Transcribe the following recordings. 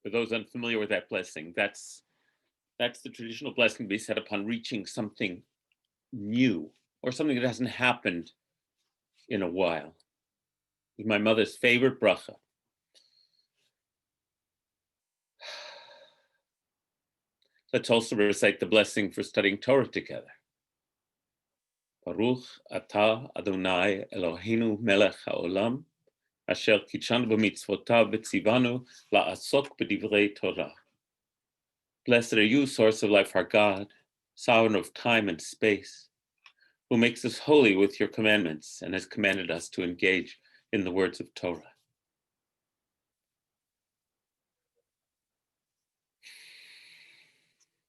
For those unfamiliar with that blessing, that's the traditional blessing to be said upon reaching something new or something that hasn't happened in a while. It's my mother's favorite bracha. Let's also recite the blessing for studying Torah together. Baruch atah Adonai Eloheinu melech haolam, asher kitshanu b'mitzvotav v'tzivanu la'asok b'divrei Torah. Blessed are you, source of life, our God, sovereign of time and space, who makes us holy with your commandments and has commanded us to engage in the words of Torah.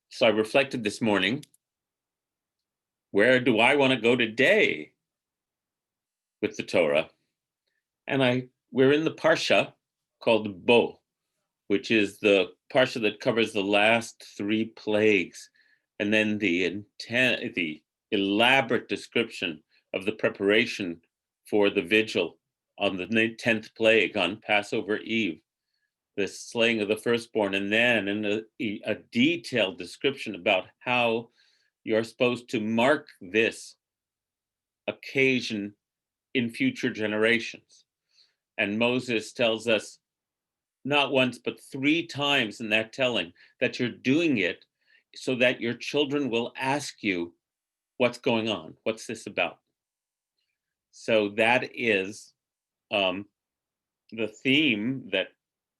So I reflected this morning, where do I want to go today with the Torah? And we're in the parsha called Bo, which is the parsha that covers the last 3 plagues, and then the elaborate description of the preparation for the vigil on the 10th plague on Passover Eve, the slaying of the firstborn, and then in a detailed description about how you're supposed to mark this occasion in future generations. And Moses tells us not once, but 3 times in that telling that you're doing it so that your children will ask you, what's going on? What's this about? So that is the theme that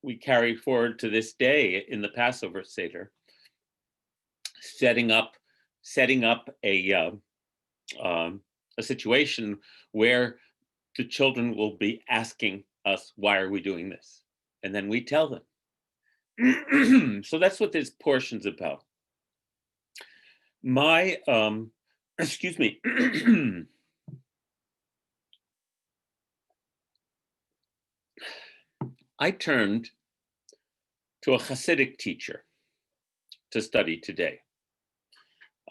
we carry forward to this day in the Passover Seder, setting up a situation where the children will be asking us, why are we doing this? And then we tell them. So that's what this portion's about. Excuse me. I turned to a Hasidic teacher to study today,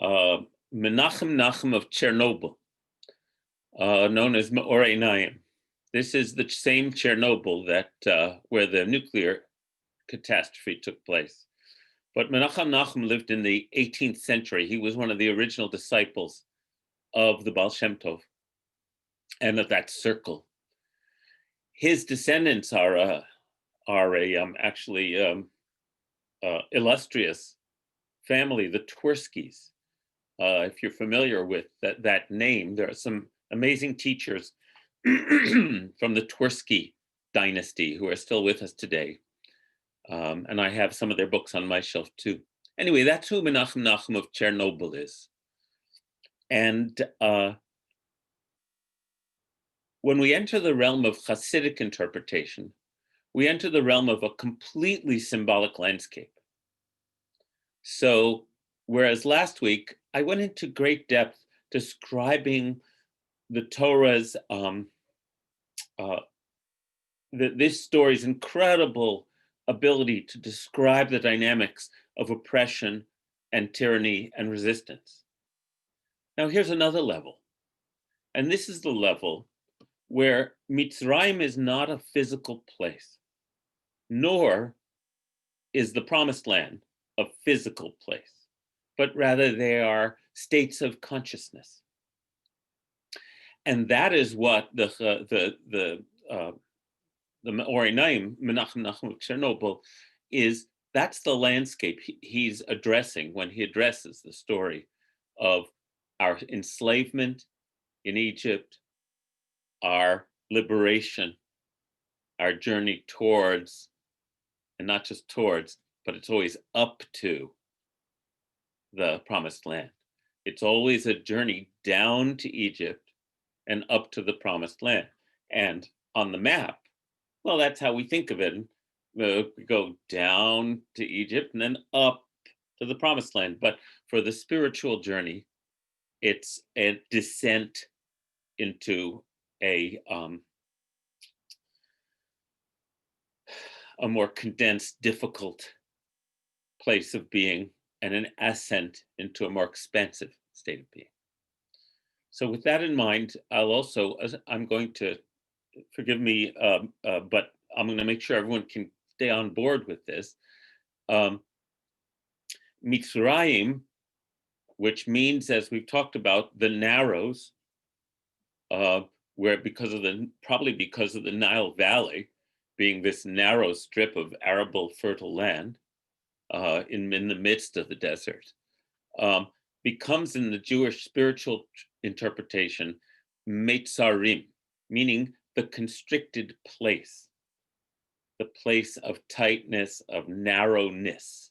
Menachem Nachum of Chernobyl, known as Meor Einayim. This is the same Chernobyl that where the nuclear catastrophe took place. But Menachem Nachum lived in the 18th century. He was one of the original disciples of the Baal Shem Tov and of that circle. His descendants are illustrious family, the Twerskis. If you're familiar with that name, there are some amazing teachers from the Twersky dynasty who are still with us today. And I have some of their books on my shelf too. Anyway, that's who Menachem Nachum of Chernobyl is. And when we enter the realm of Hasidic interpretation, we enter the realm of a completely symbolic landscape. So, whereas last week I went into great depth describing the Torah's, this story's incredible ability to describe the dynamics of oppression and tyranny and resistance. Now here's another level. And this is the level where Mitzrayim is not a physical place, nor is the promised land a physical place, but rather they are states of consciousness. And that is what the Meor Einayim, Menachem Nachum of Chernobyl, is. That's the landscape he's addressing when he addresses the story of our enslavement in Egypt, our liberation, our journey towards, and not just towards, but it's always up to the promised land. It's always a journey down to Egypt and up to the promised land. And on the map, well, that's how we think of it. We go down to Egypt and then up to the promised land. But for the spiritual journey, it's a descent into a more condensed, difficult place of being, and an ascent into a more expansive state of being. So with that in mind, I'm going to, forgive me, but I'm going to make sure everyone can stay on board with this. Mitzrayim, which means, as we've talked about, the narrows, where probably because of the Nile Valley being this narrow strip of arable fertile land in the midst of the desert, becomes in the Jewish spiritual interpretation Meitzarim, meaning the constricted place, the place of tightness, of narrowness.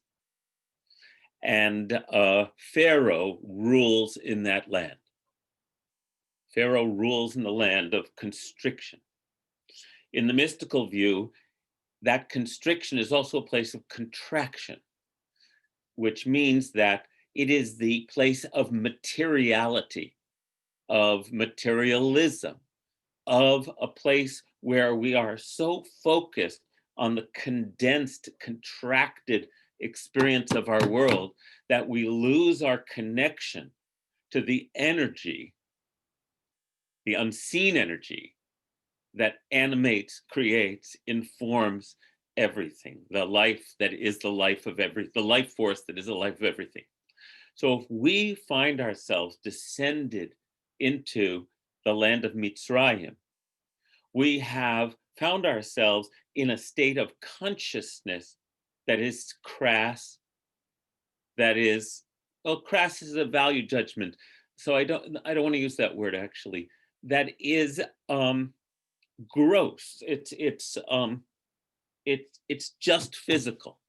And Pharaoh rules in that land. Pharaoh rules in the land of constriction. In the mystical view, that constriction is also a place of contraction, which means that it is the place of materiality, of materialism, of a place where we are so focused on the condensed, contracted experience of our world that we lose our connection to the energy, the unseen energy that animates, creates, informs everything, the life that is the life of the life force that is the life of everything. So if we find ourselves descended into the land of Mitzrayim, we have found ourselves in a state of consciousness that is crass, that is, well, crass is a value judgment, so I don't want to use that word actually. That is gross. It's just physical,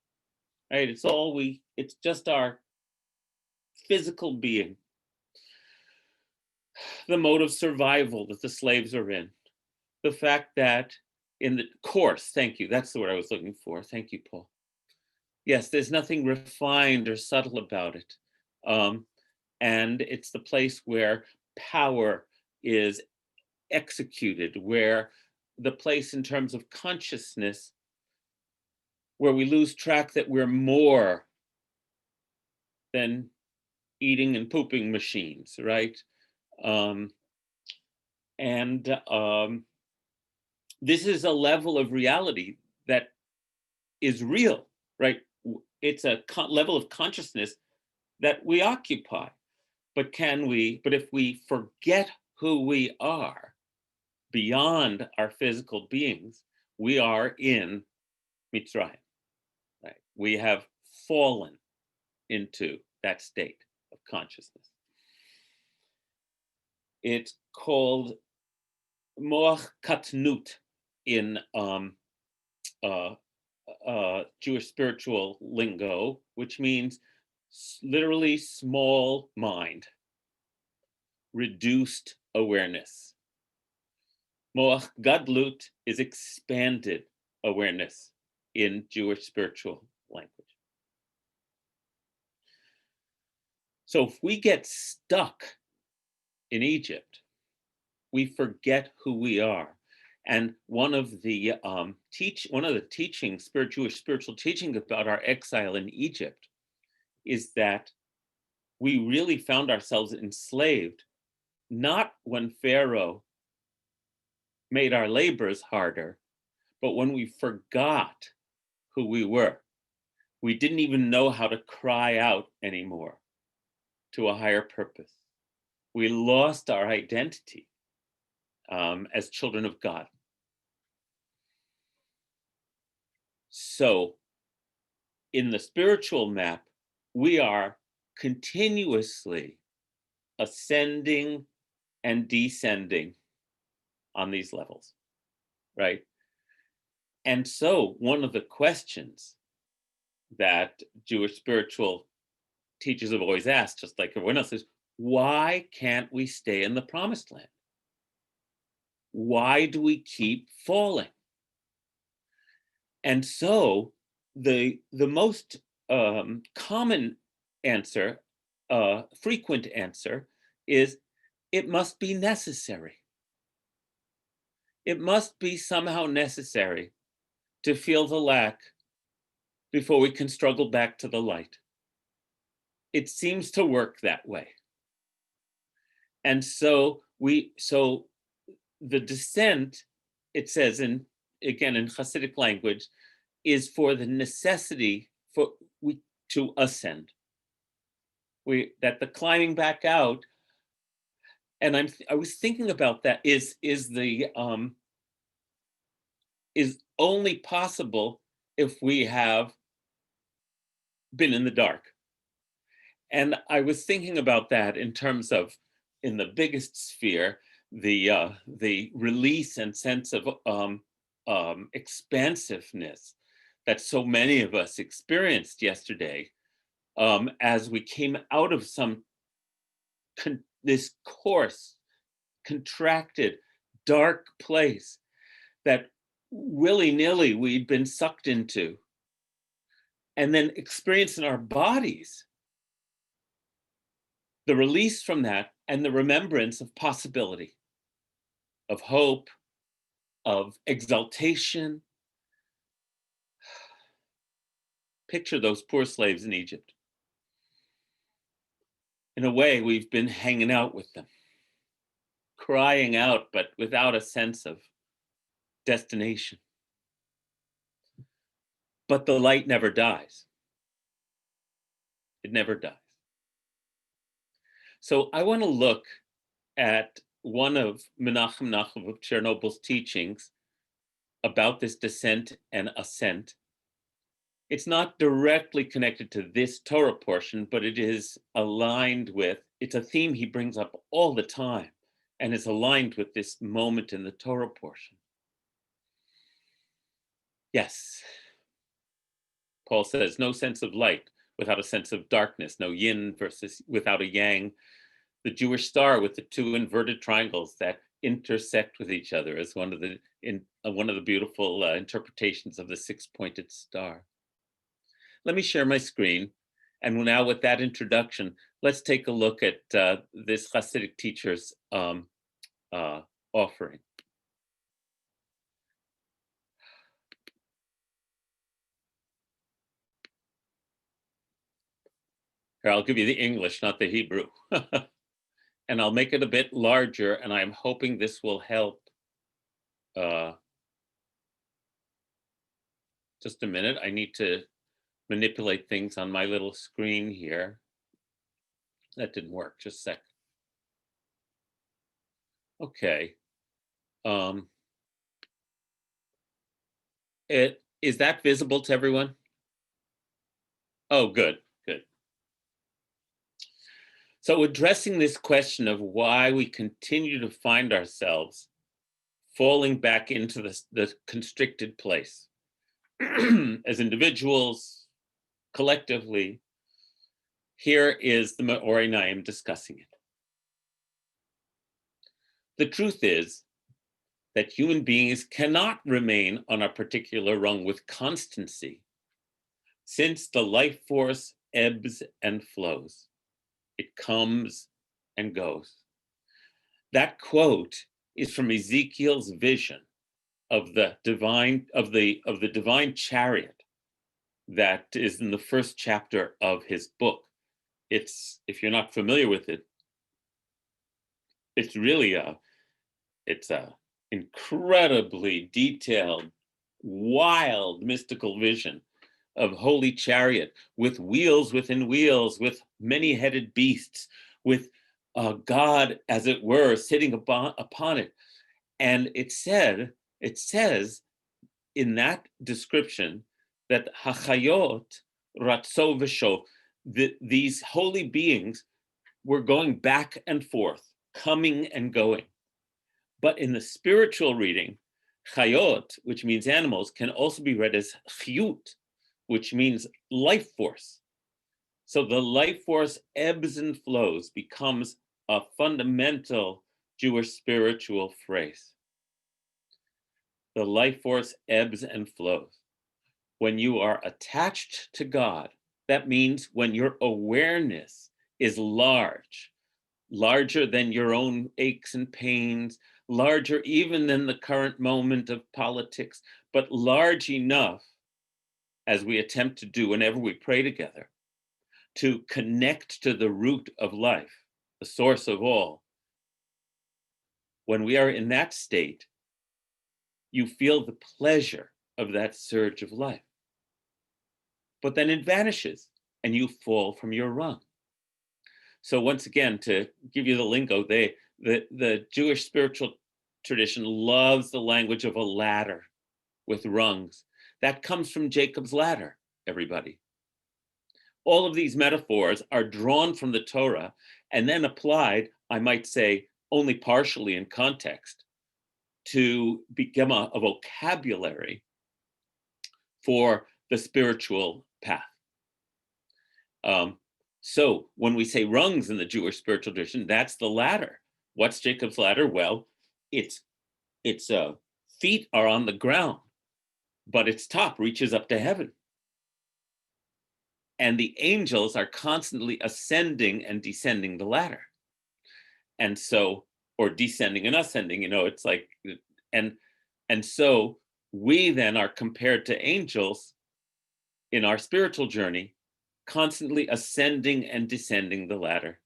right? It's just our physical being, the mode of survival that the slaves are in, the fact that in the course, thank you, that's the word I was looking for. Thank you, Paul. Yes, there's nothing refined or subtle about it. And it's the place where power is executed, where the place in terms of consciousness, where we lose track that we're more than eating and pooping machines, right? This is a level of reality that is real, right? It's a level of consciousness that we occupy. But if we forget who we are beyond our physical beings, we are in Mitzrayim, right? We have fallen into that state of consciousness. It's called moach katnut in Jewish spiritual lingo, which means literally small mind, reduced awareness. Moach gadlut is expanded awareness in Jewish spiritual language. So if we get stuck in Egypt, we forget who we are. And one of the teachings, Jewish spiritual teaching about our exile in Egypt is that we really found ourselves enslaved, not when Pharaoh made our labors harder, but when we forgot who we were. We didn't even know how to cry out anymore to a higher purpose. We lost our identity as children of God. So in the spiritual map, we are continuously ascending and descending on these levels, right? And so one of the questions that Jewish spiritual teachers have always asked, just like everyone else, is why can't we stay in the promised land? Why do we keep falling? And so the most common answer, frequent answer, is it must be necessary. It must be somehow necessary to feel the lack before we can struggle back to the light. It seems to work that way. And so the descent, it says again in Hasidic language, is for the necessity to ascend. That the climbing back out, and I was thinking about that, is only possible if we have been in the dark. And I was thinking about that in terms of, in the biggest sphere, the release and sense of expansiveness that so many of us experienced yesterday, as we came out of this coarse, contracted, dark place that willy-nilly we'd been sucked into, and then experience in our bodies the release from that and the remembrance of possibility, of hope, of exaltation. Picture those poor slaves in Egypt. In a way, we've been hanging out with them, crying out, but without a sense of destination. But the light never dies. It never dies. So I want to look at one of Menachem Nachum of Chernobyl's teachings about this descent and ascent. It's not directly connected to this Torah portion, but it is aligned with, it's a theme he brings up all the time and is aligned with this moment in the Torah portion. Yes, Paul says, no sense of light without a sense of darkness, no yin versus without a yang. The Jewish star with the two inverted triangles that intersect with each other is one of the beautiful interpretations of the six-pointed star. Let me share my screen. And now with that introduction, let's take a look at this Hasidic teacher's offering. Here, I'll give you the English, not the Hebrew. And I'll make it a bit larger, and I'm hoping this will help. Just a minute, I need to manipulate things on my little screen here. That didn't work, just a sec. Okay. Is that visible to everyone? Oh, good, good. So addressing this question of why we continue to find ourselves falling back into the constricted place as individuals, collectively, here is the Me'or I am discussing it. The truth is that human beings cannot remain on a particular rung with constancy, since the life force ebbs and flows. It comes and goes. That quote is from Ezekiel's vision of the divine chariot that is in the first chapter of his book. It's, if you're not familiar with it, it's really it's a incredibly detailed, wild, mystical vision of holy chariot with wheels within wheels, with many-headed beasts, with God, as it were, sitting upon it. And it says in that description that hachayot ratzo v'sho, these holy beings were going back and forth, coming and going. But in the spiritual reading, chayot, which means animals, can also be read as chiyut, which means life force. So the life force ebbs and flows, becomes a fundamental Jewish spiritual phrase. The life force ebbs and flows. When you are attached to God, that means when your awareness is large, larger than your own aches and pains, larger even than the current moment of politics, but large enough, as we attempt to do whenever we pray together, to connect to the root of life, the source of all. When we are in that state, you feel the pleasure of that surge of life. but then it vanishes and you fall from your rung. So once again, to give you the lingo, the Jewish spiritual tradition loves the language of a ladder with rungs. That comes from Jacob's ladder, everybody. All of these metaphors are drawn from the Torah and then applied, I might say, only partially in context to become a vocabulary for the spiritual path. So when we say rungs in the Jewish spiritual tradition, that's the ladder. What's Jacob's ladder? Well, its feet are on the ground, but its top reaches up to heaven. And the angels are constantly ascending and descending the ladder. And so, or descending and ascending, it's like, and so we then are compared to angels in our spiritual journey, constantly ascending and descending the ladder,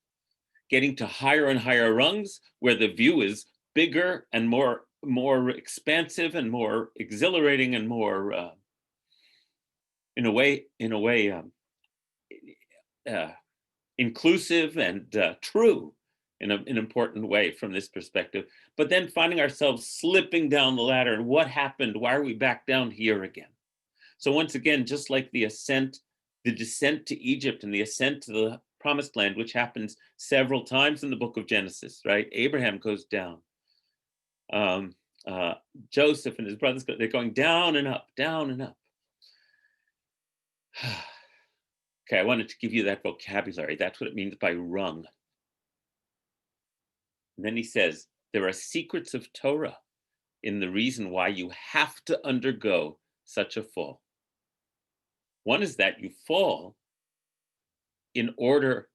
getting to higher and higher rungs where the view is bigger and more expansive and more exhilarating and more in a way inclusive and true in an important way from this perspective. But then finding ourselves slipping down the ladder, and what happened? Why are we back down here again? So once again, just like the descent to Egypt and the ascent to the promised land, which happens several times in the book of Genesis, right? Abraham goes down. Joseph and his brothers, they're going down and up, down and up. Okay, I wanted to give you that vocabulary. That's what it means by rung. And then he says, there are secrets of Torah in the reason why you have to undergo such a fall. One is that you fall in order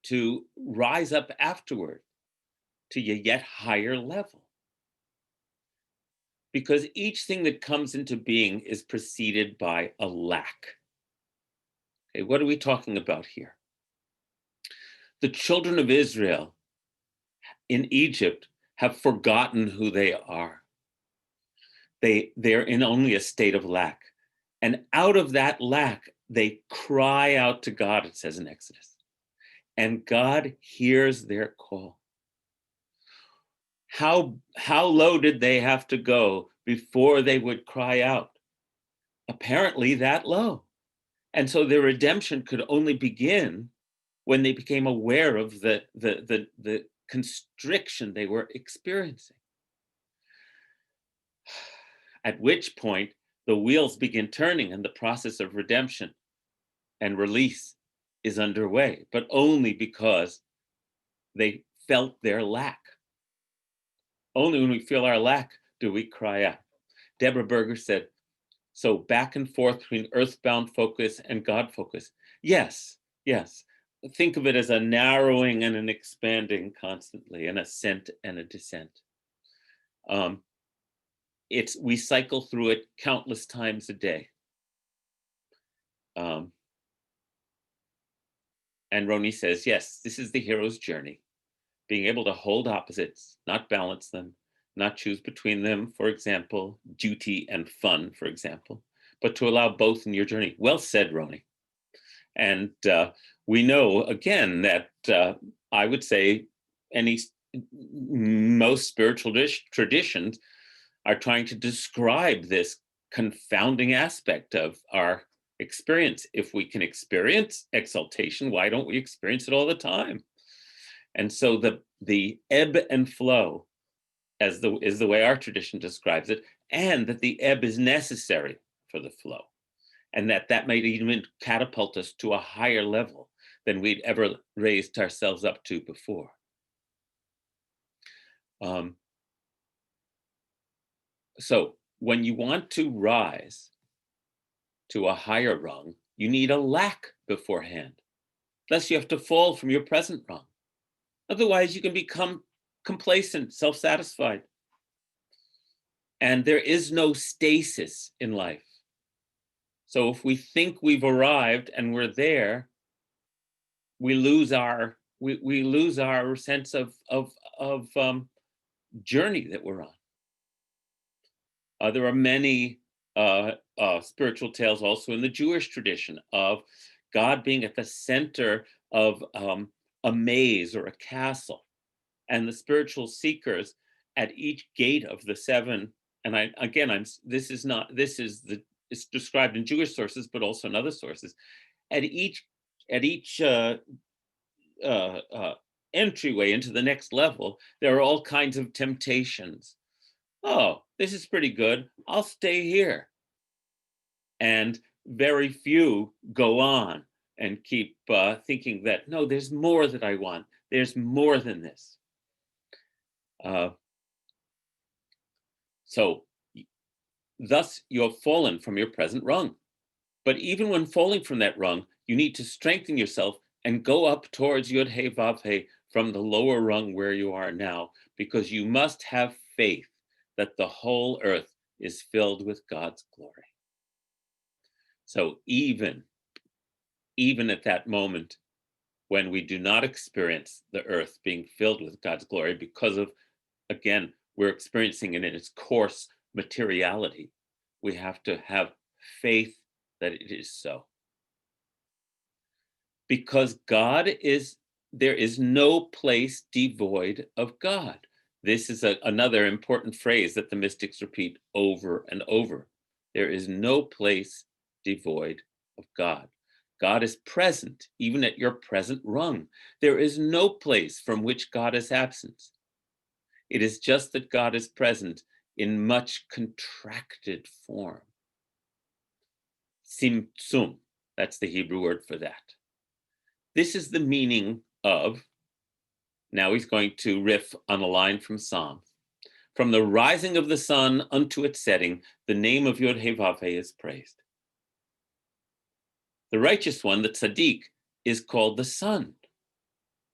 to rise up afterward to a yet higher level. Because each thing that comes into being is preceded by a lack. Okay, what are we talking about here? The children of Israel in Egypt have forgotten who they are. They're in only a state of lack. And out of that lack, they cry out to God, it says in Exodus. And God hears their call. How low did they have to go before they would cry out? Apparently that low. And so their redemption could only begin when they became aware of the constriction they were experiencing. At which point the wheels begin turning and the process of redemption and release is underway, but only because they felt their lack. Only when we feel our lack do we cry out. Deborah Berger said, so back and forth between earthbound focus and God focus. Yes. Think of it as a narrowing and an expanding constantly, an ascent and a descent. We cycle through it countless times a day. And Roni says, yes, this is the hero's journey. Being able to hold opposites, not balance them, not choose between them, for example, duty and fun, for example, but to allow both in your journey. Well said, Roni. And we know, again, that I would say most spiritual traditions are trying to describe this confounding aspect of our experience. If we can experience exaltation, why don't we experience it all the time? And so the ebb and flow, is the way our tradition describes it, and that the ebb is necessary for the flow, and that might even catapult us to a higher level than we'd ever raised ourselves up to before. So when you want to rise to a higher rung, you need a lack beforehand. Thus, you have to fall from your present rung. Otherwise, you can become complacent, self-satisfied. And there is no stasis in life. So if we think we've arrived and we're there, we lose our sense of journey that we're on. There are many spiritual tales also in the Jewish tradition of God being at the center of a maze or a castle, and the spiritual seekers at each gate of the seven. And this is not, this is the, it's described in Jewish sources, but also in other sources. At each uh, uh, entryway into the next level, there are all kinds of temptations. Oh, this is pretty good. I'll stay here. And very few go on and keep thinking that, no, there's more that I want. There's more than this. Uh, so, thus, you have fallen from your present rung. But even when falling from that rung, you need to strengthen yourself and go up towards Yud He Vav He from the lower rung where you are now, because you must have faith that the whole earth is filled with God's glory. So even at that moment when we do not experience the earth being filled with God's glory because of, again, we're experiencing it in its coarse materiality, we have to have faith that it is so. Because there is no place devoid of God. This is another important phrase that the mystics repeat over and over. There is no place devoid of God. God is present, even at your present rung. There is no place from which God is absent. It is just that God is present in much contracted form. Tzimtzum, that's the Hebrew word for that. This is the meaning of, now he's going to riff on a line from Psalm. From the rising of the sun unto its setting, the name of Yod He Vav He is praised. The righteous one, the tzaddik, is called the sun.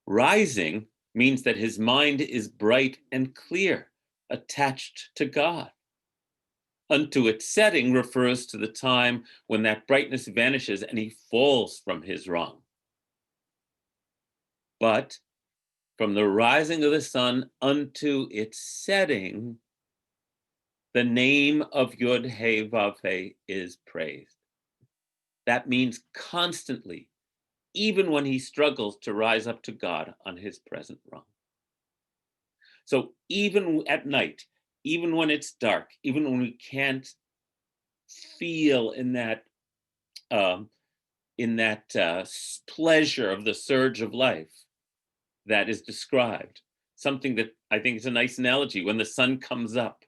Rising means that his mind is bright and clear, attached to God. Unto its setting refers to the time when that brightness vanishes and he falls from his rung. But from the rising of the sun unto its setting, the name of Yod He Vav He is praised. That means constantly, even when he struggles to rise up to God on his present rung. So even at night, even when it's dark, even when we can't feel in that pleasure of the surge of life that is described, something that I think is a nice analogy, when the sun comes up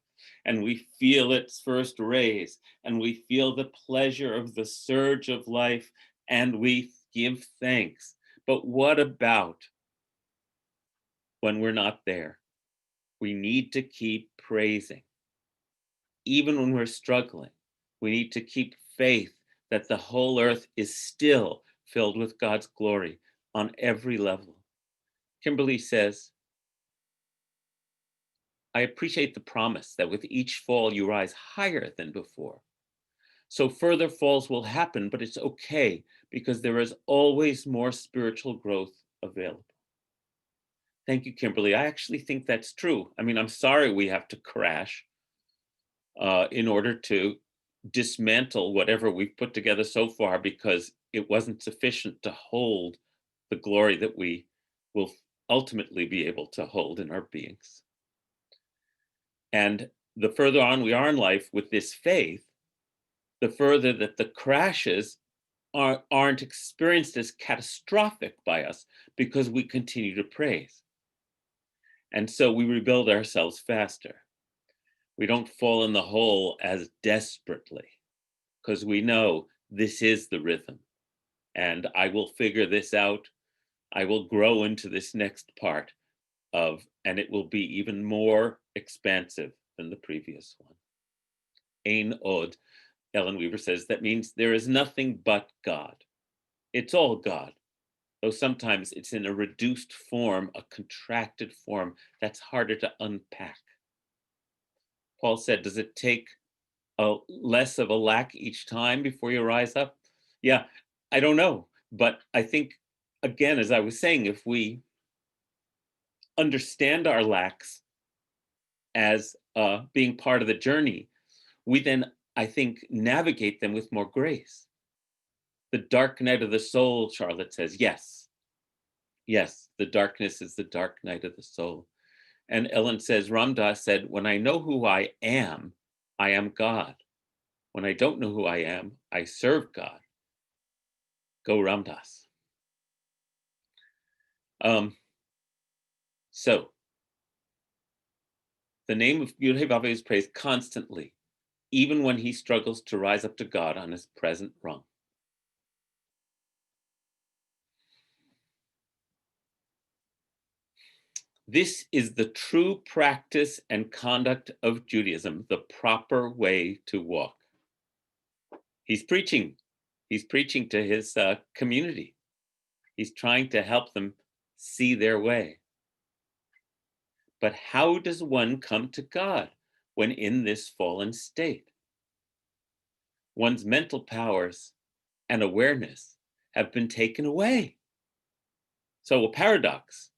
and we feel its first rays and we feel the pleasure of the surge of life and we give thanks. But what about when we're not there? We need to keep praising. Even when we're struggling, we need to keep faith that the whole earth is still filled with God's glory on every level. Kimberly says, I appreciate the promise that with each fall you rise higher than before. So further falls will happen, but it's okay because there is always more spiritual growth available. Thank you, Kimberly. I actually think that's true. I mean, I'm sorry we have to crash in order to dismantle whatever we've put together so far, because it wasn't sufficient to hold the glory that we will ultimately be able to hold in our beings. And the further on we are in life with this faith, the further that the crashes aren't experienced as catastrophic by us because we continue to praise. And so we rebuild ourselves faster. We don't fall in the hole as desperately because we know this is the rhythm and I will figure this out. I will grow into this next part and it will be even more expansive than the previous one. Ein od, Ellen Weaver says, that means there is nothing but God. It's all God, though sometimes it's in a reduced form, a contracted form that's harder to unpack. Paul said, does it take less of a lack each time before you rise up? Yeah, I don't know. But I think, again, as I was saying, if we understand our lacks as being part of the journey, we then I think, navigate them with more grace. The dark night of the soul, Charlotte says, yes. Yes, the darkness is the dark night of the soul. And Ellen says, Ram Dass said, when I know who I am God. When I don't know who I am, I serve God. Go Ram Dass. So, the name of Yud-Heh-Vav-Heh is praised constantly, even when he struggles to rise up to God on his present rung. This is the true practice and conduct of Judaism, the proper way to walk. He's preaching to his community. He's trying to help them see their way. But how does one come to God when in this fallen state? One's mental powers and awareness have been taken away. So a paradox,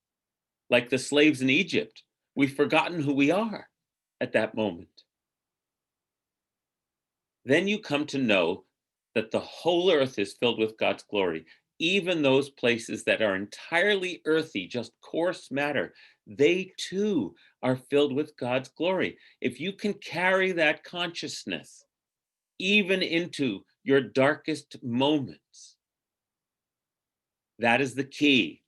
like the slaves in Egypt, we've forgotten who we are at that moment. Then you come to know that the whole earth is filled with God's glory. Even those places that are entirely earthy, just coarse matter, they too are filled with God's glory. If you can carry that consciousness even into your darkest moments, that is the key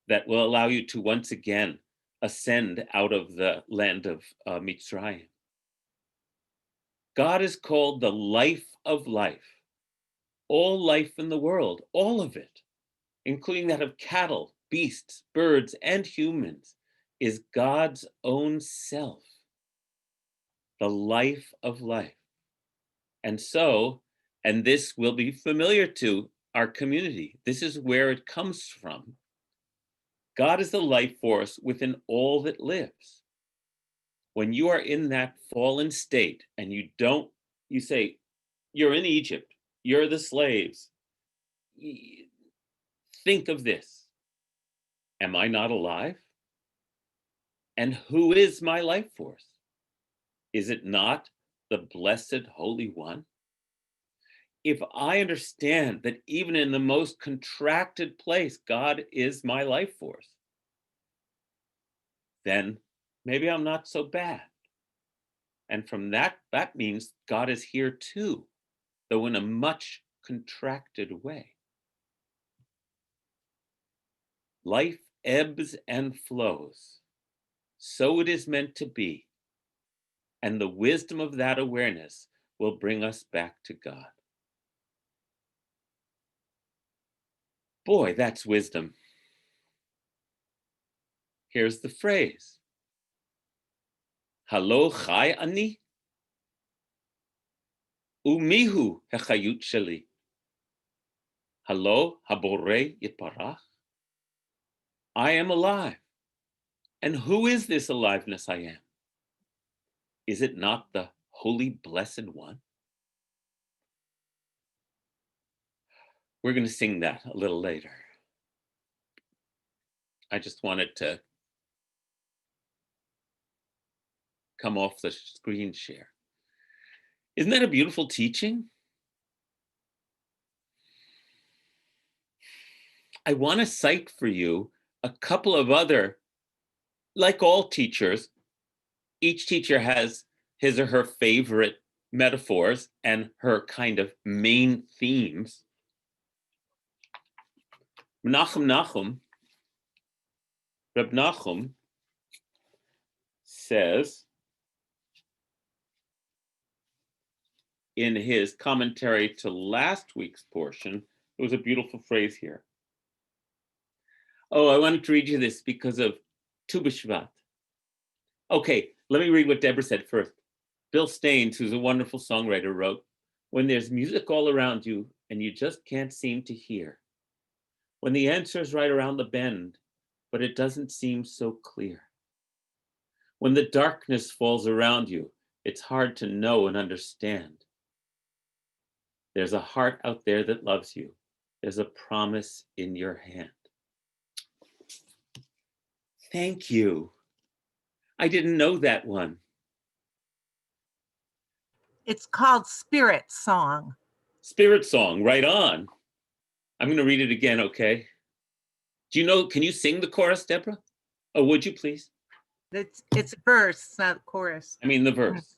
that will allow you to once again ascend out of the land of Mitzrayim. God is called the life of life. All life in the world, all of it, including that of cattle, beasts, birds, and humans, is God's own self, the life of life. And so, and this will be familiar to our community, this is where it comes from. God is the life force within all that lives. When you are in that fallen state and you say, you're in Egypt, you're the slaves, think of this. Am I not alive? And who is my life force? Is it not the blessed Holy One? If I understand that even in the most contracted place, God is my life force, then maybe I'm not so bad. And from that means God is here too, though in a much contracted way. Life ebbs and flows. So it is meant to be. And the wisdom of that awareness will bring us back to God. Boy, that's wisdom. Here's the phrase. Halo chai ani, umihu hechayut sheli. Halo habore yitparach. I am alive. And who is this aliveness I am? Is it not the Holy Blessed One? We're going to sing that a little later. I just wanted to come off the screen share. Isn't that a beautiful teaching? I want to cite for you a couple of other, like all teachers, each teacher has his or her favorite metaphors and her kind of main themes. Reb Nachum says in his commentary to last week's portion, there was a beautiful phrase here. Oh, I wanted to read you this because of Tu B'Shvat. Okay, let me read what Deborah said first. Bill Staines, who's a wonderful songwriter, wrote, when there's music all around you and you just can't seem to hear, when the answer is right around the bend, but it doesn't seem so clear, when the darkness falls around you, it's hard to know and understand. There's a heart out there that loves you. There's a promise in your hand. Thank you. I didn't know that one. It's called Spirit Song. Spirit Song, right on. I'm going to read it again, okay? Do you know, can you sing the chorus, Deborah? Oh, would you please? It's a verse, not a chorus. I mean the verse.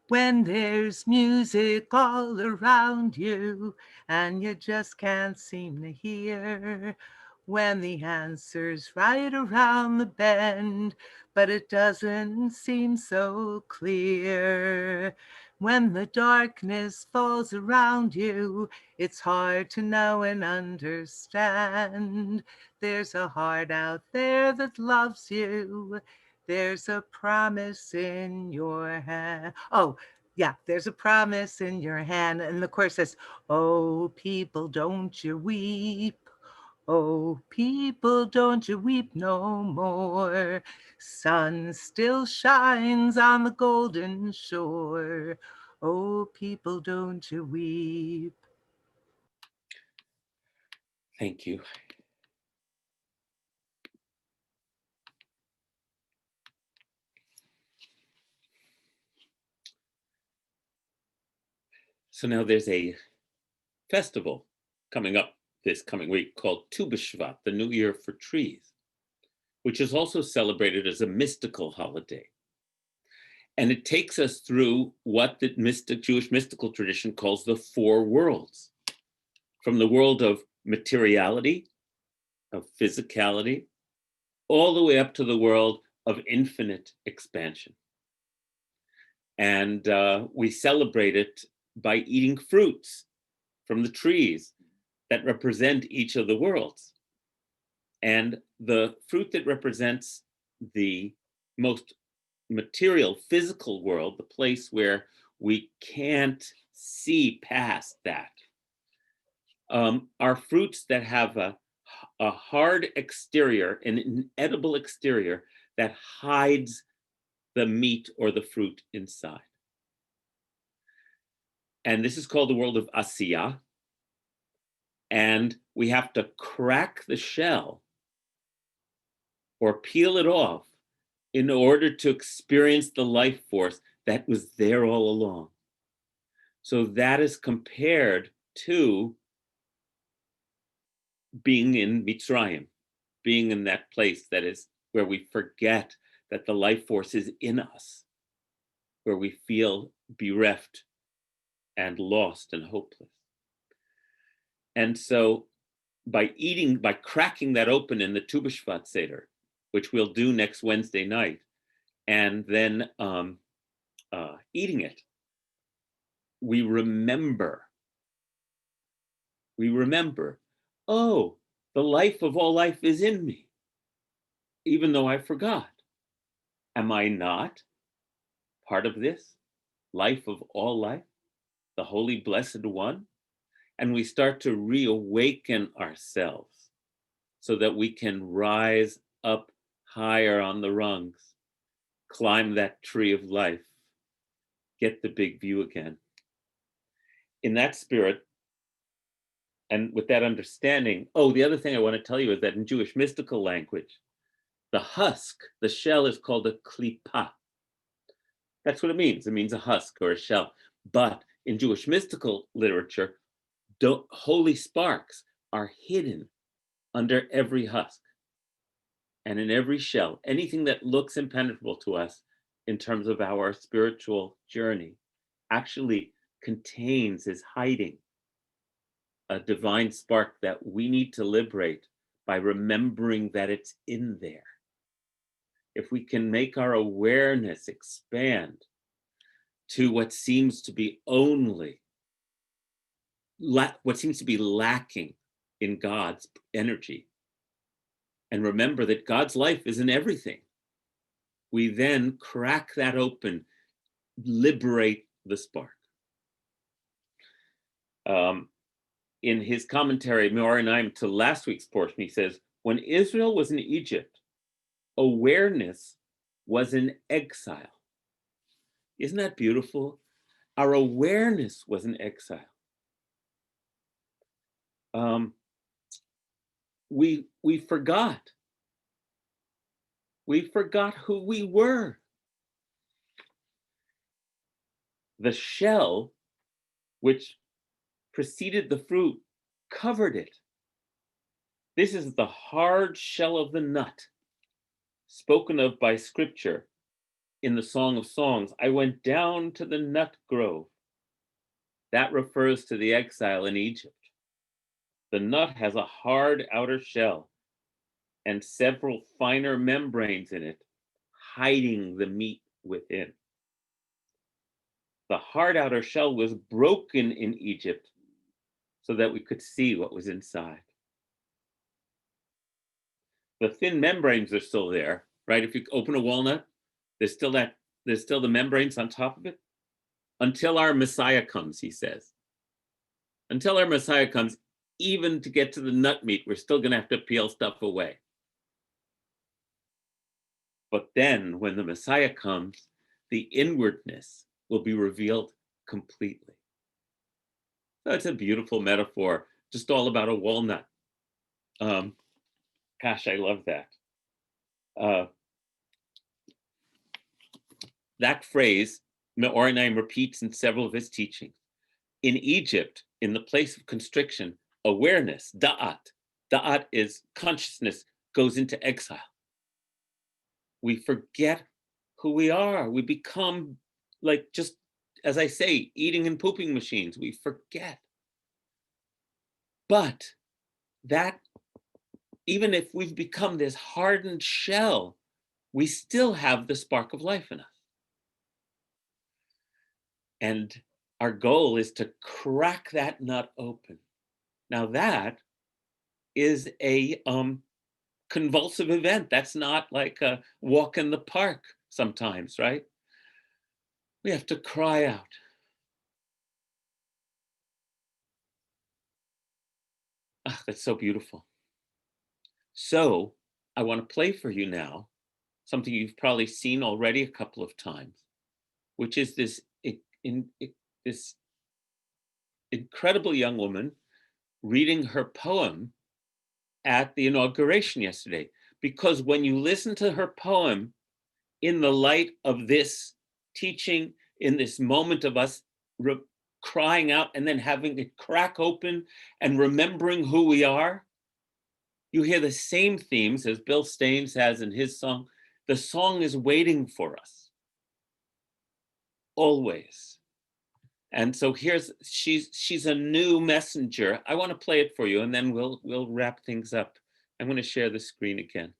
When there's music all around you and you just can't seem to hear, when the answer's right around the bend, but it doesn't seem so clear. When the darkness falls around you, it's hard to know and understand. There's a heart out there that loves you. There's a promise in your hand. Oh, yeah, there's a promise in your hand. And the chorus says, oh, people, don't you weep. Oh, people, don't you weep no more. Sun still shines on the golden shore. Oh, people, don't you weep. Thank you. So now there's a festival coming up this coming week called Tu B'Shvat, the New Year for Trees, which is also celebrated as a mystical holiday. And it takes us through what the Jewish mystical tradition calls the four worlds, from the world of materiality, of physicality, all the way up to the world of infinite expansion. And we celebrate it by eating fruits from the trees that represent each of the worlds. And the fruit that represents the most material, physical world, the place where we can't see past that, are fruits that have a hard exterior, an edible exterior that hides the meat or the fruit inside. And this is called the world of Asiya. And we have to crack the shell or peel it off in order to experience the life force that was there all along. So that is compared to being in Mitzrayim, being in that place that is where we forget that the life force is in us, where we feel bereft and lost and hopeless. And so by cracking that open in the Tu B'Shvat Seder, which we'll do next Wednesday night, and then eating it, we remember, oh, the life of all life is in me, even though I forgot. Am I not part of this life of all life, the Holy Blessed One? And we start to reawaken ourselves so that we can rise up higher on the rungs, climb that tree of life, get the big view again. In that spirit, and with that understanding, the other thing I want to tell you is that in Jewish mystical language, the husk, the shell, is called a klipa. That's what it means. It means a husk or a shell. But in Jewish mystical literature, holy sparks are hidden under every husk and in every shell. Anything that looks impenetrable to us in terms of our spiritual journey actually contains, is hiding a divine spark that we need to liberate by remembering that it's in there. If we can make our awareness expand to what seems to be lacking in God's energy, and remember that God's life is in everything, we then crack that open, liberate the spark. In his commentary, Me'or to last week's portion, he says, when Israel was in Egypt, awareness was in exile. Isn't that beautiful? Our awareness was in exile. We forgot. We forgot who we were. The shell, which preceded the fruit, covered it. This is the hard shell of the nut, spoken of by scripture in the Song of Songs. I went down to the nut grove. That refers to the exile in Egypt. The nut has a hard outer shell and several finer membranes in it, hiding the meat within. The hard outer shell was broken in Egypt so that we could see what was inside. The thin membranes are still there, right? If you open a walnut, there's still the membranes on top of it. Until our Messiah comes, he says. Until our Messiah comes, even to get to the nut meat, we're still gonna have to peel stuff away. But then when the Messiah comes, the inwardness will be revealed completely. So it's a beautiful metaphor, just all about a walnut. Gosh, I love that. That phrase, Me'oranim repeats in several of his teachings. In Egypt, in the place of constriction, awareness, da'at is consciousness, goes into exile. We forget who we are. We become like, just as I say, eating and pooping machines. We forget. But that, even if we've become this hardened shell, we still have the spark of life in us. And our goal is to crack that nut open. Now that is a convulsive event. That's not like a walk in the park sometimes, right? We have to cry out. Ah, that's so beautiful. So I want to play for you now something you've probably seen already a couple of times, which is this incredible young woman reading her poem at the inauguration yesterday. Because when you listen to her poem in the light of this teaching, in this moment of us crying out and then having it crack open and remembering who we are, you hear the same themes as Bill Staines has in his song. The song is waiting for us, always. And so she's a new messenger. I want to play it for you, and then we'll wrap things up. I'm going to share the screen again.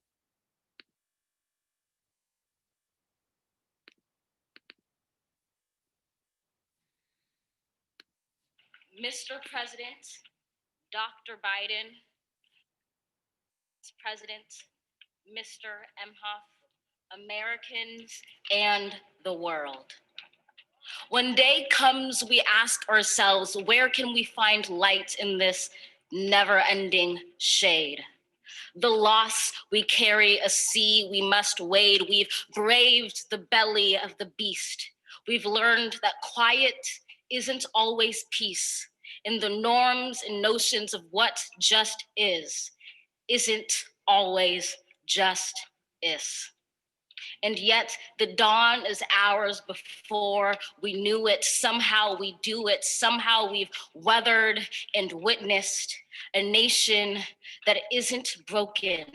Mr. President, Dr. Biden, President, Mr. Emhoff, Americans, and the world. When day comes, we ask ourselves, where can we find light in this never-ending shade? The loss we carry, a sea we must wade. We've braved the belly of the beast. We've learned that quiet isn't always peace. In the norms and notions of what just isn't always just is. And yet the dawn is ours before we knew it. Somehow we do it. Somehow we've weathered and witnessed a nation that isn't broken,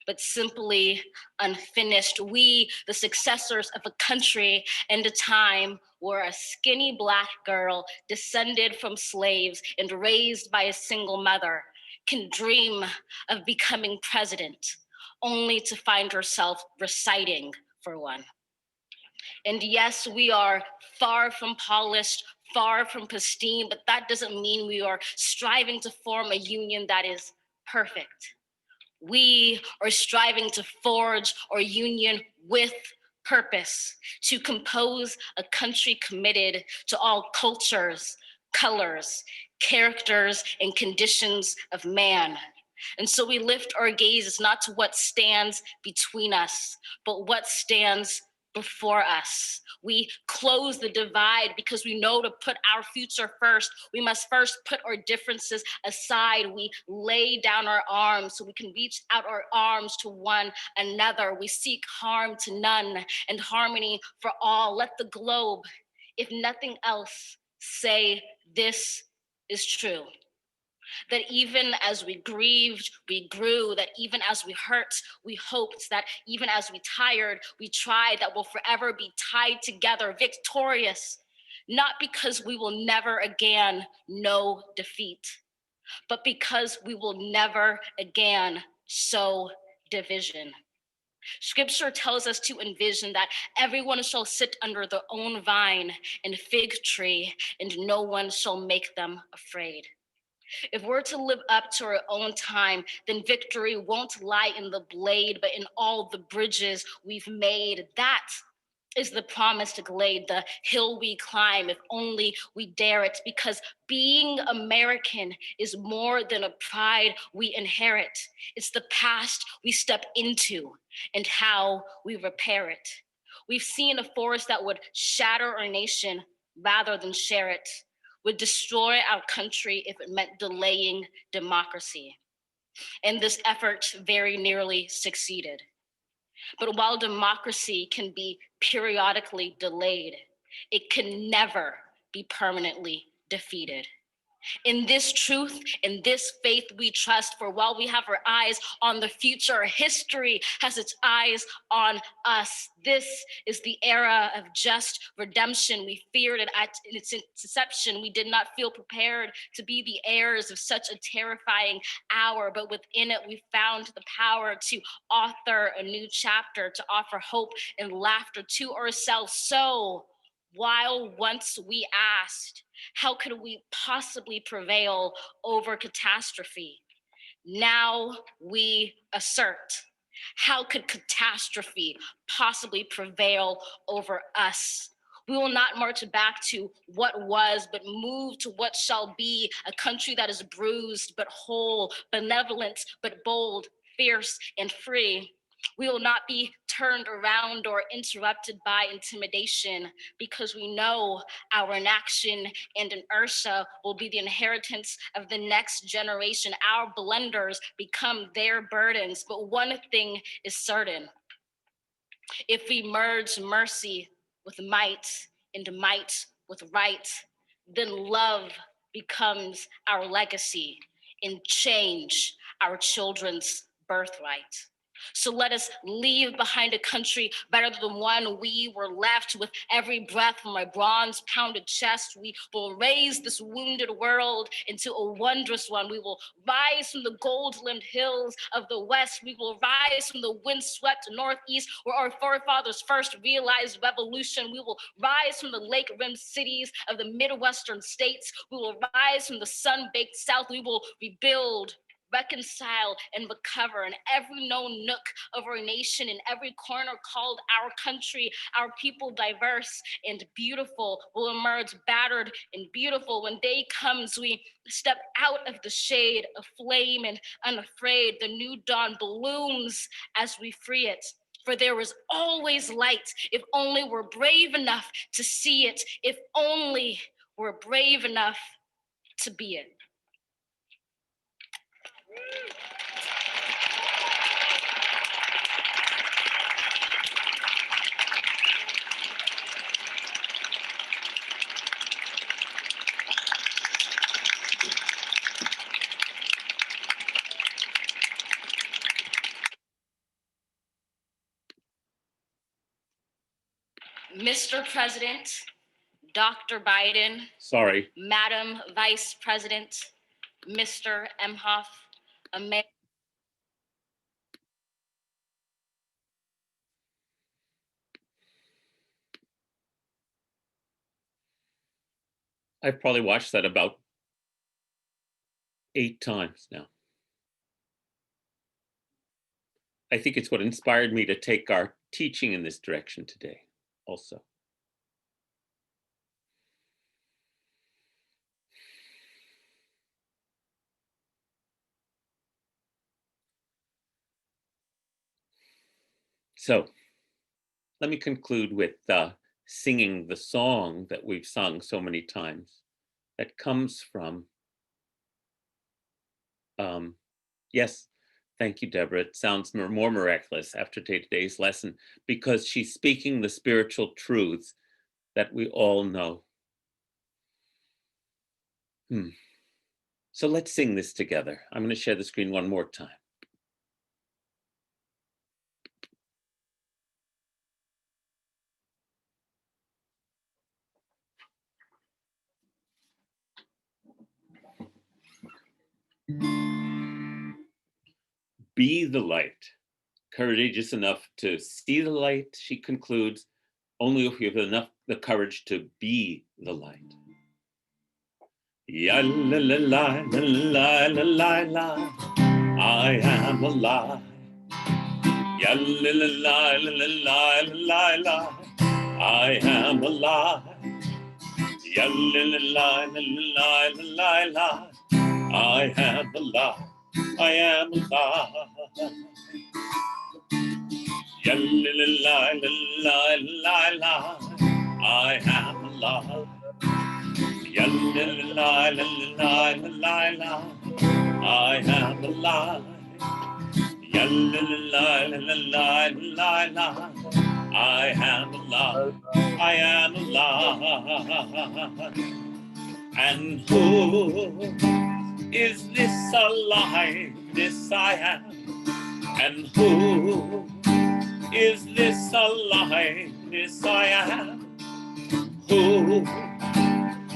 but simply unfinished. We, the successors of a country and a time where a skinny Black girl descended from slaves and raised by a single mother can dream of becoming president, only to find herself reciting for one. And yes, we are far from polished, far from pristine, but that doesn't mean we are striving to form a union that is perfect. We are striving to forge our union with purpose, to compose a country committed to all cultures, colors, characters, and conditions of man. And so we lift our gazes not to what stands between us, but what stands before us. We close the divide because we know to put our future first. We must first put our differences aside. We lay down our arms so we can reach out our arms to one another. We seek harm to none and harmony for all. Let the globe if nothing else, say this is true. That even as we grieved, we grew, that even as we hurt, we hoped, that even as we tired, we tried, that we'll forever be tied together, victorious, not because we will never again know defeat, but because we will never again sow division. Scripture tells us to envision that everyone shall sit under their own vine and fig tree, and no one shall make them afraid. If we're to live up to our own time, then victory won't lie in the blade, but in all the bridges we've made. That is the promised glade, the hill we climb, if only we dare it, because being American is more than a pride we inherit. It's the past we step into and how we repair it. We've seen a force that would shatter our nation rather than share it, would destroy our country if it meant delaying democracy. And this effort very nearly succeeded. But while democracy can be periodically delayed, it can never be permanently defeated. In this truth, in this faith we trust, for while we have our eyes on the future, history has its eyes on us. This is the era of just redemption. We feared it at its inception. We did not feel prepared to be the heirs of such a terrifying hour, but within it we found the power to author a new chapter, to offer hope and laughter to ourselves. So while once we asked, how could we possibly prevail over catastrophe? Now we assert, how could catastrophe possibly prevail over us? We will not march back to what was, but move to what shall be, a country that is bruised but whole, benevolent but bold, fierce and free. We will not be turned around or interrupted by intimidation, because we know our inaction and inertia will be the inheritance of the next generation. Our blunders become their burdens. But one thing is certain: if we merge mercy with might and might with right, then love becomes our legacy and change our children's birthright. So let us leave behind a country better than the one we were left. With every breath from my bronze pounded chest, we will raise this wounded world into a wondrous one. We will rise from the gold-limbed hills of the west. We will rise from the windswept northeast, where our forefathers first realized revolution. We will rise from the lake-rimmed cities of the Midwestern states. We will rise from the sun-baked south. We will rebuild, reconcile, and recover in every known nook of our nation, in every corner called our country. Our people, diverse and beautiful, will emerge battered and beautiful. When day comes, we step out of the shade of flame and unafraid. The new dawn blooms as we free it. For there is always light, if only we're brave enough to see it, if only we're brave enough to be it. Mr. President, Dr. Biden, Sorry. Madam Vice President, Mr. Emhoff, I've probably watched that about 8 times now. I think it's what inspired me to take our teaching in this direction today also. So let me conclude with singing the song that we've sung so many times that comes from, yes, thank you, Deborah. It sounds more miraculous after today's lesson, because she's speaking the spiritual truths that we all know. So let's sing this together. I'm going to share the screen one more time. Be the light. Courageous enough to see the light, she concludes, only if we have enough the courage to be the light. Ya la la la la la la la, I am alive. Ya la la la la la la la, I am alive. Ya la la la la la la, I am alive. I am alive. Ya la la la la la, I am alive. Ya la la la la la, I am alive. Ya la la la la la, I am alive. I am alive. And who is this alive? This I am. And who is this alive? This I am. Who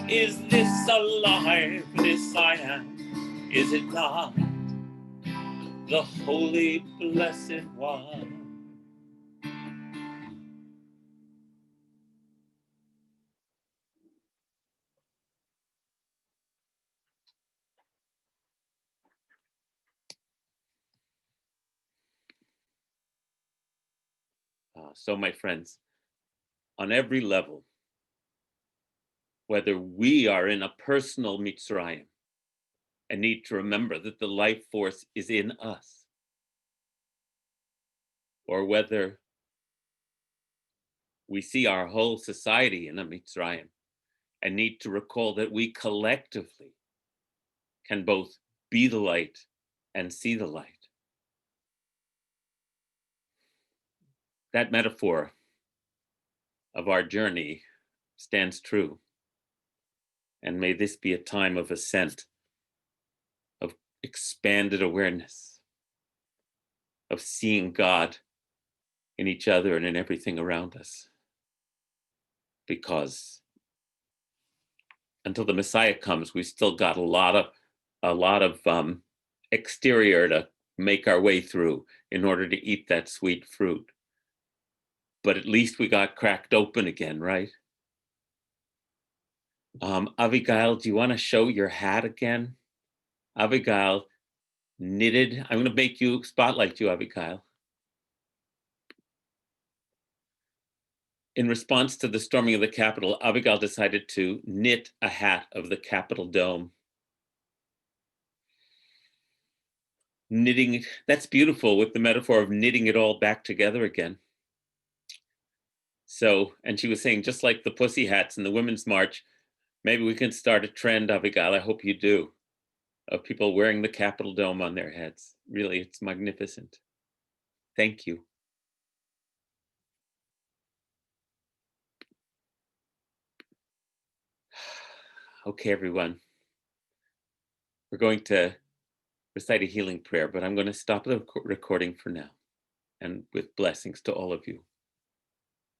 is this alive? This I am. Is it not the Holy Blessed One? So, my friends, on every level, whether we are in a personal Mitzrayim and need to remember that the life force is in us, or whether we see our whole society in a Mitzrayim and need to recall that we collectively can both be the light and see the light. That metaphor of our journey stands true. And may this be a time of ascent, of expanded awareness, of seeing God in each other and in everything around us. Because until the Messiah comes, we've still got a lot of exterior to make our way through in order to eat that sweet fruit. But at least we got cracked open again, right? Abigail, do you want to show your hat again? Abigail knitted. I'm going to make you spotlight you, Abigail. In response to the storming of the Capitol, Abigail decided to knit a hat of the Capitol dome. Knitting, that's beautiful, with the metaphor of knitting it all back together again. So, and she was saying, just like the pussy hats in the Women's March, maybe we can start a trend, Abigail, I hope you do, of people wearing the Capitol dome on their heads. Really, it's magnificent. Thank you. Okay, everyone. We're going to recite a healing prayer, but I'm going to stop the recording for now, and with blessings to all of you.